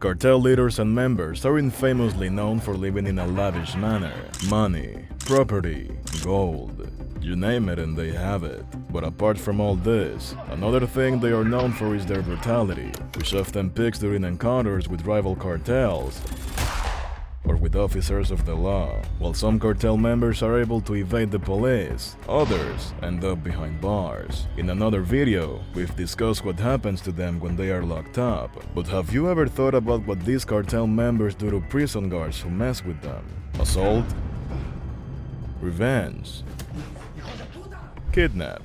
Cartel leaders and members are infamously known for living in a lavish manner. Money, property, gold, you name it and they have it. But apart from all this, another thing they are known for is their brutality, which often peaks during encounters with rival cartels or with officers of the law. While some cartel members are able to evade the police, others end up behind bars. In another video, we've discussed what happens to them when they are locked up. But have you ever thought about what these cartel members do to prison guards who mess with them? Assault? Revenge? Kidnap?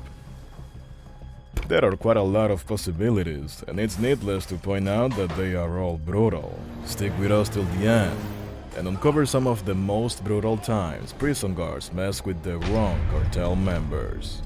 There are quite a lot of possibilities, and it's needless to point out that they are all brutal. Stick with us till the end and uncover some of the most brutal times prison guards mess with the wrong cartel members.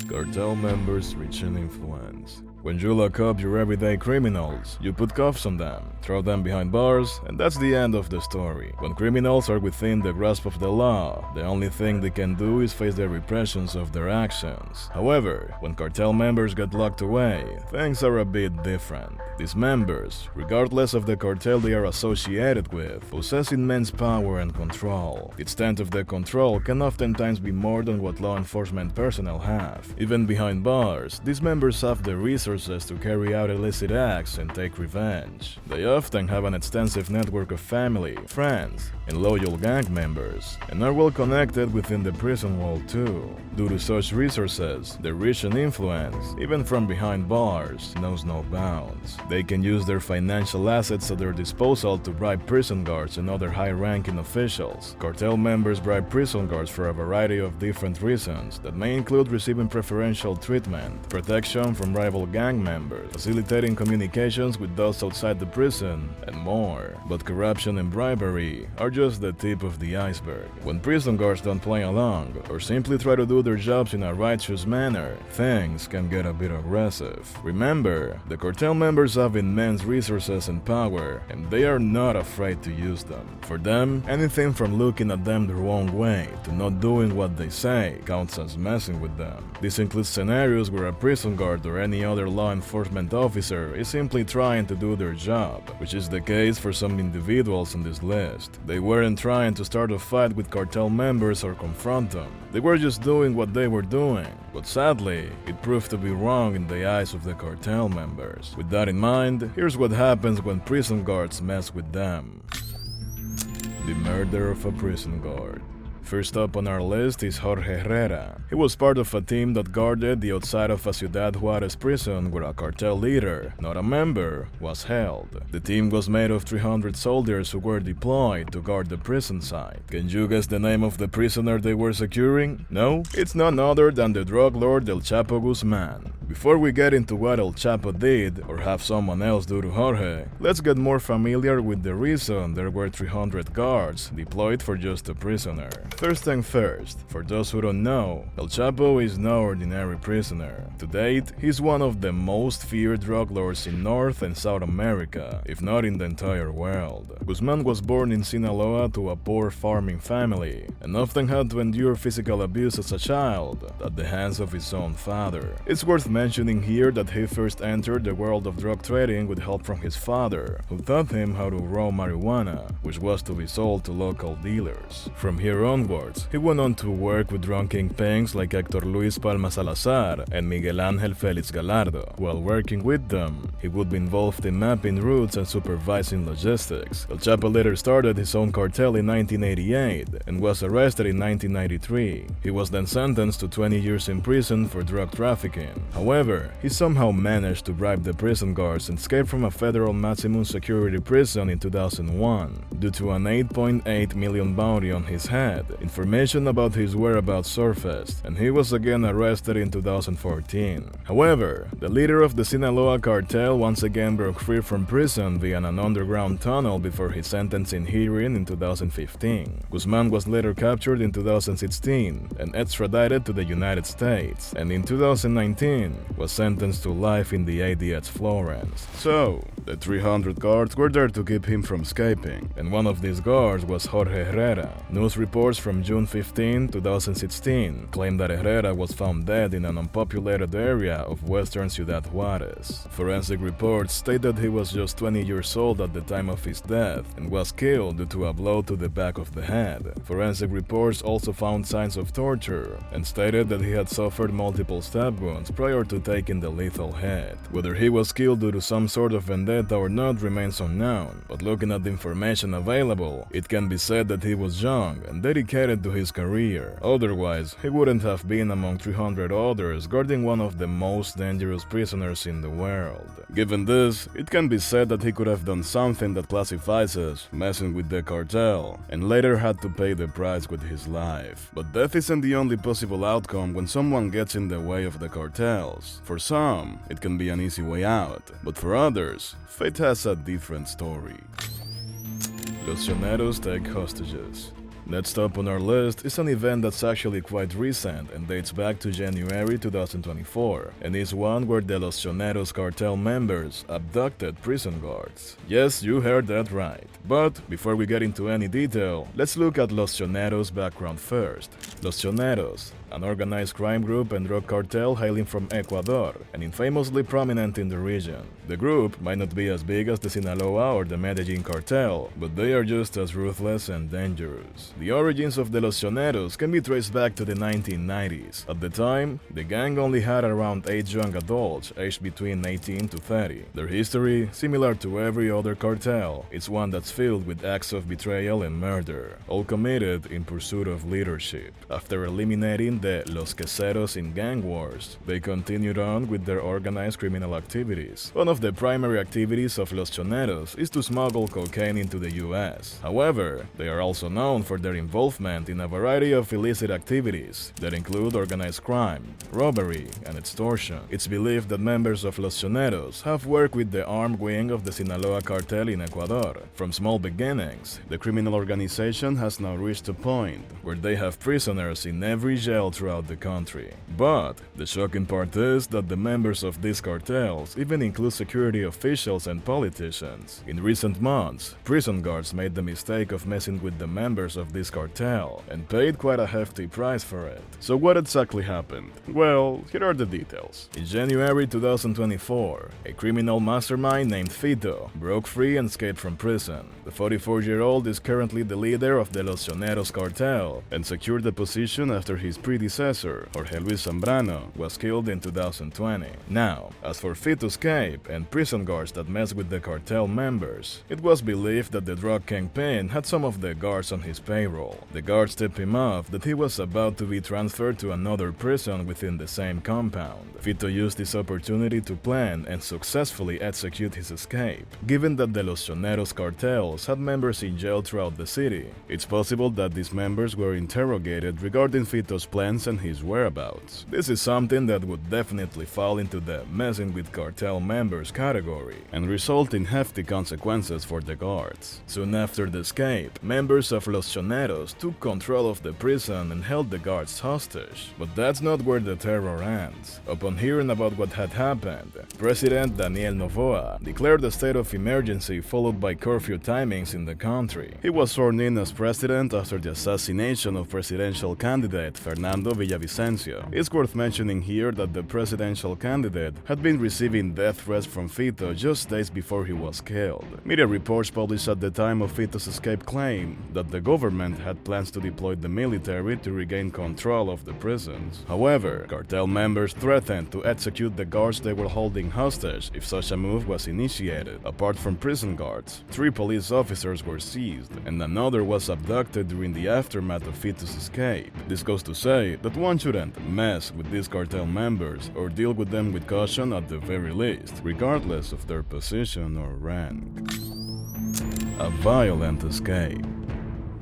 Cartel members Richin Influence. When you lock up your everyday criminals, you put cuffs on them, throw them behind bars, and that's the end of the story. When criminals are within the grasp of the law, the only thing they can do is face the repressions of their actions. However, when cartel members get locked away, things are a bit different. These members, regardless of the cartel they are associated with, possess immense power and control. The extent of the control can oftentimes be more than what law enforcement personnel have. Even behind bars, these members have the resources to carry out illicit acts and take revenge. They often have an extensive network of family, friends, and loyal gang members, and are well connected within the prison wall too. Due to such resources, the Richin Influence, even from behind bars, knows no bounds. They can use their financial assets at their disposal to bribe prison guards and other high-ranking officials. Cartel members bribe prison guards for a variety of different reasons that may include receiving preferential treatment, protection from rival gang members, facilitating communications with those outside the prison, and more. But corruption and bribery are just the tip of the iceberg. When prison guards don't play along, or simply try to do their jobs in a righteous manner, things can get a bit aggressive. Remember, the cartel members have immense resources and power, and they are not afraid to use them. For them, anything from looking at them the wrong way to not doing what they say counts as messing with them. This includes scenarios where a prison guard or any other law enforcement officer is simply trying to do their job, which is the case for some individuals on this list. They weren't trying to start a fight with cartel members or confront them. They were just doing what they were doing. But sadly, it proved to be wrong in the eyes of the cartel members. With that in mind, here's what happens when prison guards mess with them. The murder of a prison guard. First up on our list is Jorge Herrera. He was part of a team that guarded the outside of a Ciudad Juarez prison where a cartel leader, not a member, was held. The team was made of 300 soldiers who were deployed to guard the prison site. Can you guess the name of the prisoner they were securing? No? It's none other than the drug lord El Chapo Guzman. Before we get into what El Chapo did, or have someone else do to Jorge, let's get more familiar with the reason there were 300 guards deployed for just a prisoner. First thing first, for those who don't know, El Chapo is no ordinary prisoner. To date, he's one of the most feared drug lords in North and South America, if not in the entire world. Guzman was born in Sinaloa to a poor farming family, and often had to endure physical abuse as a child at the hands of his own father. It's worth mentioning here that he first entered the world of drug trading with help from his father, who taught him how to grow marijuana, which was to be sold to local dealers. From here onwards, he went on to work with drug kingpins like Héctor Luis Palma Salazar and Miguel Ángel Félix Gallardo. While working with them, he would be involved in mapping routes and supervising logistics. El Chapo later started his own cartel in 1988 and was arrested in 1993. He was then sentenced to 20 years in prison for drug trafficking. However, he somehow managed to bribe the prison guards and escape from a federal maximum security prison in 2001 due to an $8.8 million bounty on his head. Information about his whereabouts surfaced, and he was again arrested in 2014. However, the leader of the Sinaloa cartel once again broke free from prison via an underground tunnel before his sentencing hearing in 2015. Guzman was later captured in 2016 and extradited to the United States, and in 2019 was sentenced to life in the ADX Florence. So, The 300 guards were there to keep him from escaping, and one of these guards was Jorge Herrera. News reports from June 15, 2016 claim that Herrera was found dead in an unpopulated area of western Ciudad Juarez. Forensic reports state that he was just 20 years old at the time of his death and was killed due to a blow to the back of the head. Forensic reports also found signs of torture and stated that he had suffered multiple stab wounds prior to taking the lethal hit. Whether he was killed due to some sort of vendetta or not remains unknown, but looking at the information available, it can be said that he was young and dedicated to his career. Otherwise, he wouldn't have been among 300 others guarding one of the most dangerous prisoners in the world. Given this, it can be said that he could have done something that classifies as messing with the cartel, and later had to pay the price with his life. But death isn't the only possible outcome when someone gets in the way of the cartels. For some, it can be an easy way out, but for others, fate has a different story. Los Llaneros take hostages. Next up on our list is an event that's actually quite recent and dates back to January 2024, and is one where the Los Llaneros cartel members abducted prison guards. Yes, you heard that right. But before we get into any detail, let's look at Los Llaneros' background first. Los Llaneros, an organized crime group and drug cartel hailing from Ecuador and infamously prominent in the region. The group might not be as big as the Sinaloa or the Medellin cartel, but they are just as ruthless and dangerous. The origins of the Los Llaneros can be traced back to the 1990s. At the time, the gang only had around 8 young adults aged between 18 to 30. Their history, similar to every other cartel, is one that's filled with acts of betrayal and murder, all committed in pursuit of leadership. After eliminating the Los Queseros in gang wars, they continued on with their organized criminal activities. One of the primary activities of Los Llaneros is to smuggle cocaine into the US. However, they are also known for their involvement in a variety of illicit activities that include organized crime, robbery, and extortion. It's believed that members of Los Llaneros have worked with the armed wing of the Sinaloa cartel in Ecuador. From small beginnings, the criminal organization has now reached a point where they have prisoners in every jail throughout the country. But the shocking part is that the members of these cartels even include security officials and politicians. In recent months, prison guards made the mistake of messing with the members of this cartel and paid quite a hefty price for it. So what exactly happened? Well, here are the details. In January 2024, a criminal mastermind named Fito broke free and escaped from prison. The 44-year-old is currently the leader of the Los Llaneros cartel and secured the position after his predecessor, Jorge Luis Zambrano, was killed in 2020. Now, as for Fito's escape and prison guards that messed with the cartel members, it was believed that the drug kingpin had some of the guards on his payroll. The guards tipped him off that he was about to be transferred to another prison within the same compound. Fito used this opportunity to plan and successfully execute his escape. Given that the Los Llaneros cartels had members in jail throughout the city, it's possible that these members were interrogated regarding Fito's plans and his whereabouts. This is something that would definitely fall into the messing with cartel members category and result in hefty consequences for the guards. Soon after the escape, members of Los Llaneros took control of the prison and held the guards hostage. But that's not where the terror ends. Upon hearing about what had happened, President Daniel Noboa declared a state of emergency followed by curfew timings in the country. He was sworn in as president after the assassination of presidential candidate Fernando Villavicencio. It's worth mentioning here that the presidential candidate had been receiving death threats from Fito just days before he was killed. Media reports published at the time of Fito's escape claimed that the government had plans to deploy the military to regain control of the prisons. However, cartel members threatened to execute the guards they were holding hostage if such a move was initiated. Apart from prison guards, 3 police officers were seized, and another was abducted during the aftermath of Fito's escape. This goes to say that one shouldn't mess with these cartel members or deal with them with caution at the very least, regardless of their position or rank. A violent escape.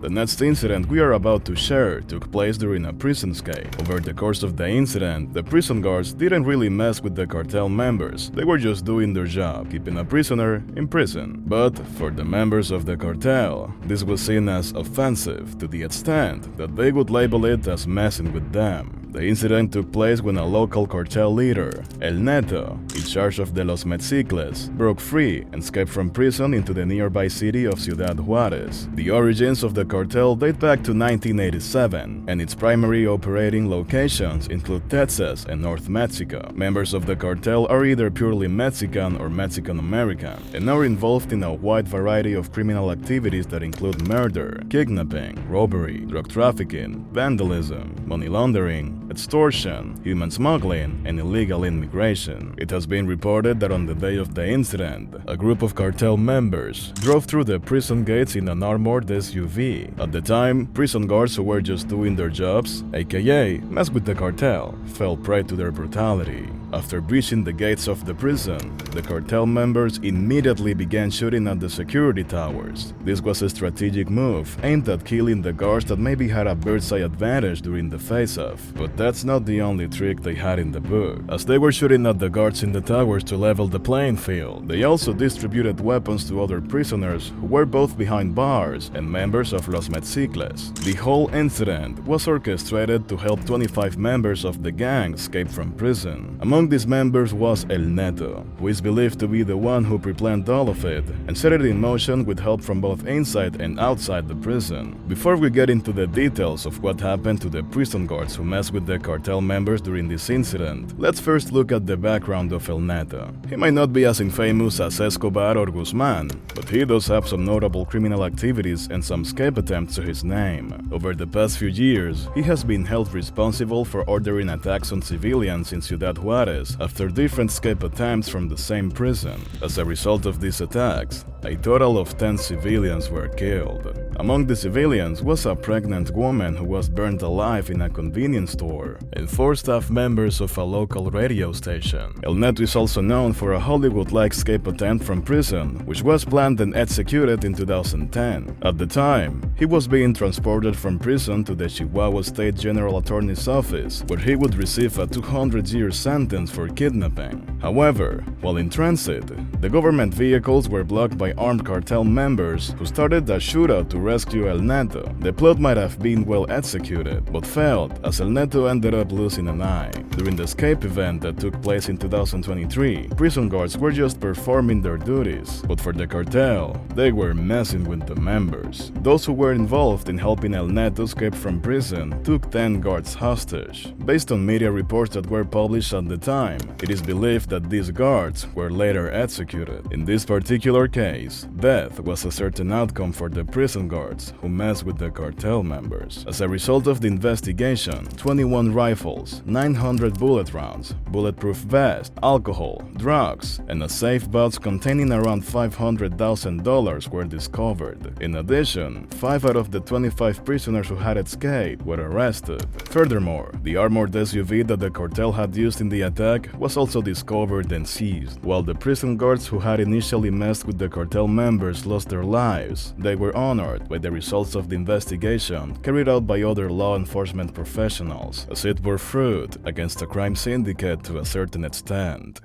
The next incident we are about to share took place during a prison escape. Over the course of the incident, the prison guards didn't really mess with the cartel members. They were just doing their job, keeping a prisoner in prison. But for the members of the cartel, this was seen as offensive to the extent that they would label it as messing with them. The incident took place when a local cartel leader, El Neto, in charge of the Los Metzicles, broke free and escaped from prison into the nearby city of Ciudad Juarez. The origins of the cartel date back to 1987, and its primary operating locations include Texas and North Mexico. Members of the cartel are either purely Mexican or Mexican-American, and are involved in a wide variety of criminal activities that include murder, kidnapping, robbery, drug trafficking, vandalism, money laundering, extortion, human smuggling, and illegal immigration. It has been reported that on the day of the incident, a group of cartel members drove through the prison gates in an armored SUV. At the time, prison guards who were just doing their jobs, aka mess with the cartel, fell prey to their brutality. After breaching the gates of the prison, the cartel members immediately began shooting at the security towers. This was a strategic move aimed at killing the guards that maybe had a bird's eye advantage during the face-off. But that's not the only trick they had in the book. As they were shooting at the guards in the towers to level the playing field, they also distributed weapons to other prisoners who were both behind bars and members of Los Metzicles. The whole incident was orchestrated to help 25 members of the gang escape from prison. Among these members was El Neto, who is believed to be the one who pre-planned all of it and set it in motion with help from both inside and outside the prison. Before we get into the details of what happened to the prison guards who messed with the cartel members during this incident, let's first look at the background of El Neto. He might not be as infamous as Escobar or Guzman, but he does have some notable criminal activities and some escape attempts to his name. Over the past few years, he has been held responsible for ordering attacks on civilians in Ciudad Juarez after different escape attempts from the same prison. As a result of these attacks, a total of 10 civilians were killed. Among the civilians was a pregnant woman who was burned alive in a convenience store, and 4 staff members of a local radio station. El Neto is also known for a Hollywood-like escape attempt from prison, which was planned and executed in 2010. At the time, he was being transported from prison to the Chihuahua State General Attorney's office, where he would receive a 200-year sentence for kidnapping. However, while in transit, the government vehicles were blocked by armed cartel members who started a shootout to rescue El Neto. The plot might have been well executed, but failed as El Neto ended up losing an eye. During the escape event that took place in 2023, prison guards were just performing their duties, but for the cartel, they were messing with the members. Those who were involved in helping El Neto escape from prison took 10 guards hostage. Based on media reports that were published at the time, it is believed that these guards were later executed. In this particular case, death was a certain outcome for the prison guards who messed with the cartel members. As a result of the investigation, 21 rifles, 900 bullet rounds, bulletproof vest, alcohol, drugs, and a safe box containing around $500,000 were discovered. In addition, 5 out of the 25 prisoners who had escaped were arrested. Furthermore, the armored SUV that the cartel had used in the attack was also discovered and seized. While the prison guards who had initially messed with the cartel members lost their lives, they were honored by the results of the investigation carried out by other law enforcement professionals, as it bore fruit against a crime syndicate to a certain extent.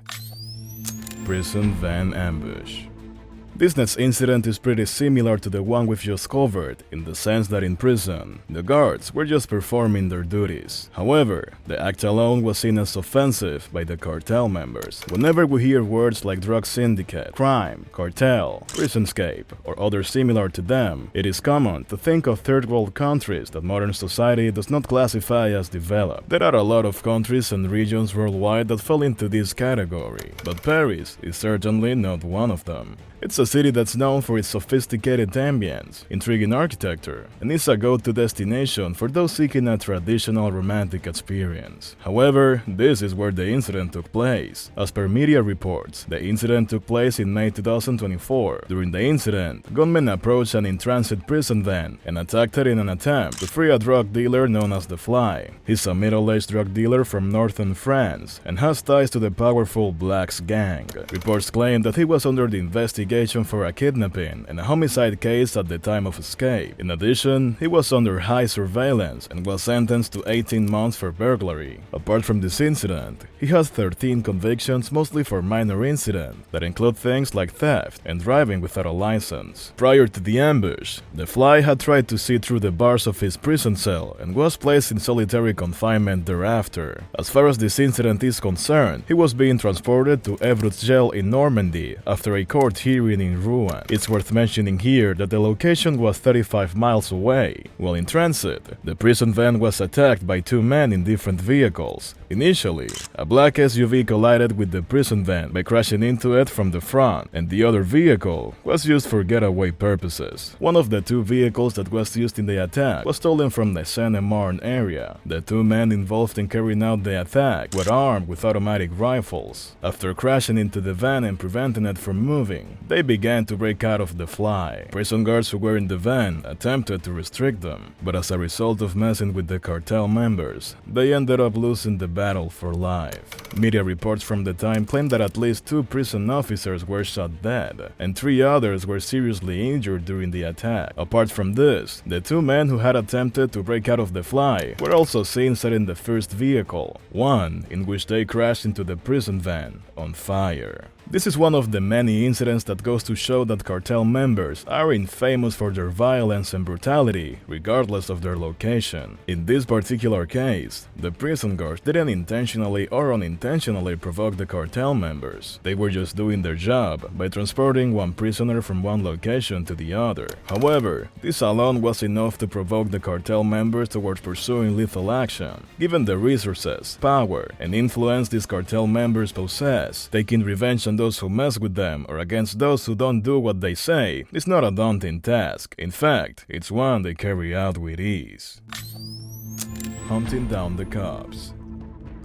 Prison van ambush. This next incident is pretty similar to the one we've just covered, in the sense that in prison, the guards were just performing their duties. However, the act alone was seen as offensive by the cartel members. Whenever we hear words like drug syndicate, crime, cartel, prison escape, or others similar to them, it is common to think of third world countries that modern society does not classify as developed. There are a lot of countries and regions worldwide that fall into this category, but Paris is certainly not one of them. It's a city that's known for its sophisticated ambience, intriguing architecture, and is a go-to destination for those seeking a traditional romantic experience. However, this is where the incident took place. As per media reports, the incident took place in May 2024. During the incident, gunmen approached an in-transit prison van and attacked it in an attempt to free a drug dealer known as The Fly. He's a middle-aged drug dealer from northern France and has ties to the powerful Blacks gang. Reports claim that he was under the investigation investigation for a kidnapping and a homicide case at the time of escape. In addition, he was under high surveillance and was sentenced to 18 months for burglary. Apart from this incident, he has 13 convictions, mostly for minor incidents that include things like theft and driving without a license. Prior to the ambush, the Fly had tried to see through the bars of his prison cell and was placed in solitary confinement thereafter. As far as this incident is concerned, he was being transported to Evreux jail in Normandy after a court hearing in Rouen. It's worth mentioning here that the location was 35 miles away. While in transit, the prison van was attacked by two men in different vehicles. Initially, a black SUV collided with the prison van by crashing into it from the front, and the other vehicle was used for getaway purposes. One of the two vehicles that was used in the attack was stolen from the Seine-et-Marne area. The two men involved in carrying out the attack were armed with automatic rifles. After crashing into the van and preventing it from moving, they began to break out of the Fly. Prison guards who were in the van attempted to restrict them, but as a result of messing with the cartel members, they ended up losing the battle for life. Media reports from the time claimed that at least 2 prison officers were shot dead, and 3 others were seriously injured during the attack. Apart from this, the 2 men who had attempted to break out of the Fly were also seen setting the first vehicle, one in which they crashed into the prison van, on fire. This is one of the many incidents that goes to show that cartel members are infamous for their violence and brutality, regardless of their location. In this particular case, the prison guards didn't intentionally or unintentionally provoke the cartel members. They were just doing their job by transporting one prisoner from one location to the other. However, this alone was enough to provoke the cartel members towards pursuing lethal action. Given the resources, power, and influence these cartel members possess, taking revenge on those who mess with them or against those who don't do what they say is not a daunting task. In fact, it's one they carry out with ease. Hunting down the cops.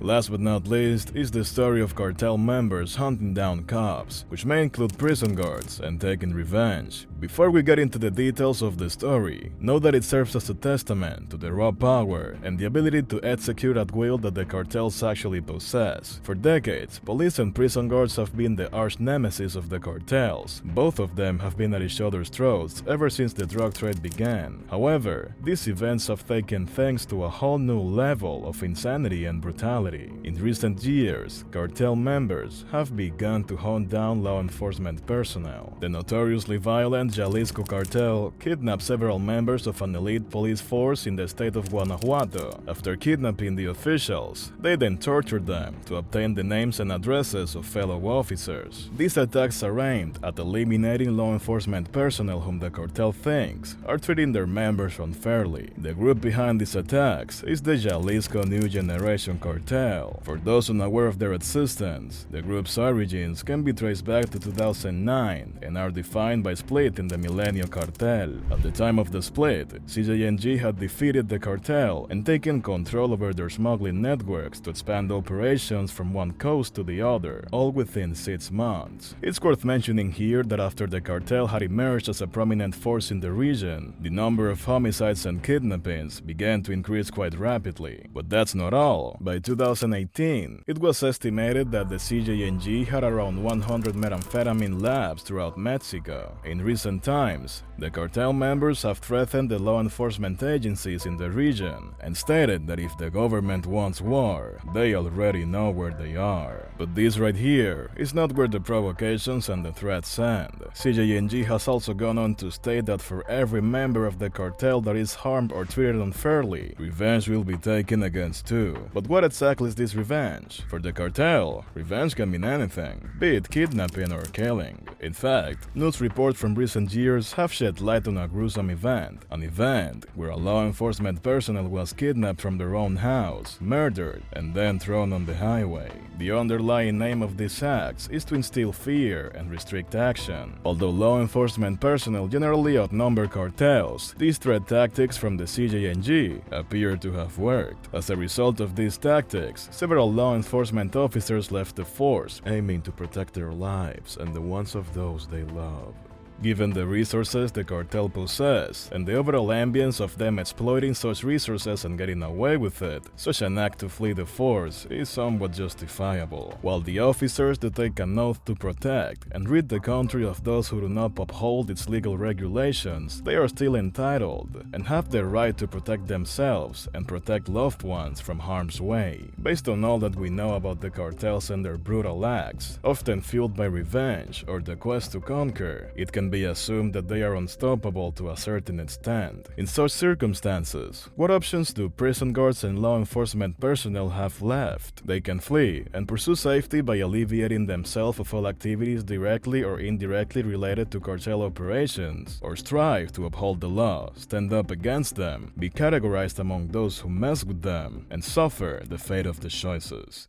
Last but not least is the story of cartel members hunting down cops, which may include prison guards and taking revenge. Before we get into the details of the story, know that it serves as a testament to the raw power and the ability to execute at will that the cartels actually possess. For decades, police and prison guards have been the arch nemesis of the cartels. Both of them have been at each other's throats ever since the drug trade began. However, these events have taken things to a whole new level of insanity and brutality. In recent years, cartel members have begun to hunt down law enforcement personnel. The notoriously violent Jalisco cartel kidnapped several members of an elite police force in the state of Guanajuato. After kidnapping the officials, they then tortured them to obtain the names and addresses of fellow officers. These attacks are aimed at eliminating law enforcement personnel whom the cartel thinks are treating their members unfairly. The group behind these attacks is the Jalisco New Generation Cartel. For those unaware of their existence, the group's origins can be traced back to 2009 and are defined by split in the Millennial Cartel. At the time of the split, CJNG had defeated the cartel and taken control over their smuggling networks to expand operations from one coast to the other, all within 6 months. It's worth mentioning here that after the cartel had emerged as a prominent force in the region, the number of homicides and kidnappings began to increase quite rapidly. But that's not all. By 2018, it was estimated that the CJNG had around 100 methamphetamine labs throughout Mexico. In recent times, the cartel members have threatened the law enforcement agencies in the region and stated that if the government wants war, they already know where they are. But this right here is not where the provocations and the threats end. CJNG has also gone on to state that for every member of the cartel that is harmed or treated unfairly, revenge will be taken against too. But what exactly is this revenge? For the cartel, revenge can mean anything, be it kidnapping or killing. In fact, news reports from recent years have shed light on a gruesome event, an event where a law enforcement personnel was kidnapped from their own house, murdered, and then thrown on the highway. The underlying aim of these acts is to instill fear and restrict action. Although law enforcement personnel generally outnumber cartels, these threat tactics from the CJNG appear to have worked. As a result of these tactics, several law enforcement officers left the force, aiming to protect their lives and the ones of those they love. Given the resources the cartel possess, and the overall ambience of them exploiting such resources and getting away with it, such an act to flee the force is somewhat justifiable. While the officers do take an oath to protect and rid the country of those who do not uphold its legal regulations, they are still entitled and have the right to protect themselves and protect loved ones from harm's way. Based on all that we know about the cartels and their brutal acts, often fueled by revenge or the quest to conquer, it can be assumed that they are unstoppable to a certain extent. In such circumstances, what options do prison guards and law enforcement personnel have left? They can flee and pursue safety by alleviating themselves of all activities directly or indirectly related to cartel operations, or strive to uphold the law, stand up against them, be categorized among those who mess with them, and suffer the fate of the choices.